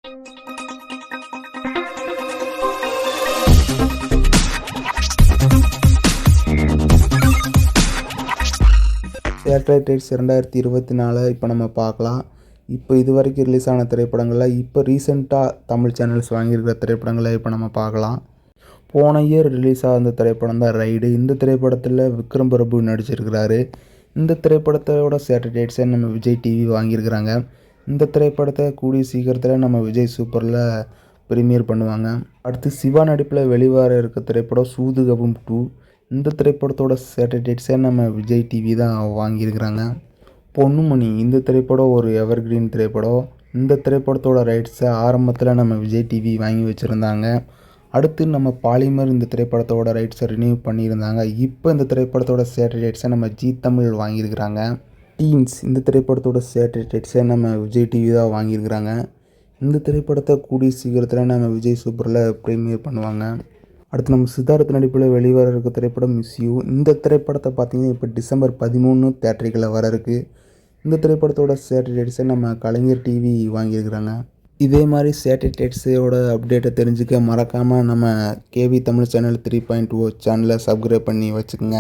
Satellite rights 2024 இப்போ நம்ம பார்க்கலாம். இப்போ இது வரைக்கும் ரிலீஸ் ஆன திரைப்படங்களில் இப்போ ரீசெண்டாக தமிழ் சேனல்ஸ் வாங்கியிருக்கிற திரைப்படங்களை இப்போ நம்ம பார்க்கலாம். போன இயர் ரிலீஸ் ஆன திரைப்படம் தான் ரைடு. இந்த திரைப்படத்தில் விக்ரம் பிரபு நடிச்சிருக்கிறாரு. இந்த திரைப்படத்தோட சேட்டலைட் ரைட்ஸை நம்ம விஜய் டிவி வாங்கியிருக்கிறாங்க. இந்த திரைப்படத்தை கூடிய சீக்கிரத்தில் நம்ம விஜய் சூப்பரில் ப்ரீமியர் பண்ணுவாங்க. அடுத்து சிவா நடிப்பில் வெளிவர இருக்க திரைப்படம் சூதுகவும் 2. இந்த திரைப்படத்தோட சேட்டலைட் ரைட்ஸை நம்ம விஜய் டிவி தான் வாங்கியிருக்கிறாங்க. பொன்னுமணி இந்த திரைப்படம் ஒரு எவர்கிரீன் திரைப்படம். இந்த திரைப்படத்தோட ரைட்ஸை ஆரம்பத்தில் நம்ம விஜய் டிவி வாங்கி வச்சுருந்தாங்க. அடுத்து நம்ம பாலிமர் இந்த திரைப்படத்தோட ரைட்ஸை ரினியூ பண்ணியிருந்தாங்க. இப்போ இந்த திரைப்படத்தோட சேட்டலைட் ரைட்ஸை நம்ம ஜீ தமிழ் வாங்கியிருக்கிறாங்க. டீன்ஸ் இந்த திரைப்படத்தோட சேட்டலைட் ரைட்ஸை நம்ம விஜய் டிவி தான் வாங்கியிருக்கிறாங்க. இந்த திரைப்படத்தை கூடிய சீக்கிரத்தில் நம்ம விஜய் சூப்பரில் ப்ரீமியர் பண்ணுவாங்க. அடுத்து நம்ம சித்தார்த் நடிப்பில் வெளிவர இருக்க திரைப்படம் மிஸ் யூ. இந்த திரைப்படத்தை பார்த்திங்கன்னா இப்போ டிசம்பர் 13 தியேட்டருக்குள்ள வர இருக்குது. இந்த திரைப்படத்தோட சேட்டலைட் ரைட்ஸை நம்ம கலைஞர் டிவி வாங்கியிருக்கிறாங்க. இதே மாதிரி சேட்டலைட் ரைட்ஸோட அப்டேட்டை தெரிஞ்சுக்க மறக்காமல் நம்ம கேவி தமிழ் சேனல் 3.0 சேனலை சப்ஸ்கிரைப் பண்ணி வச்சுக்கோங்க.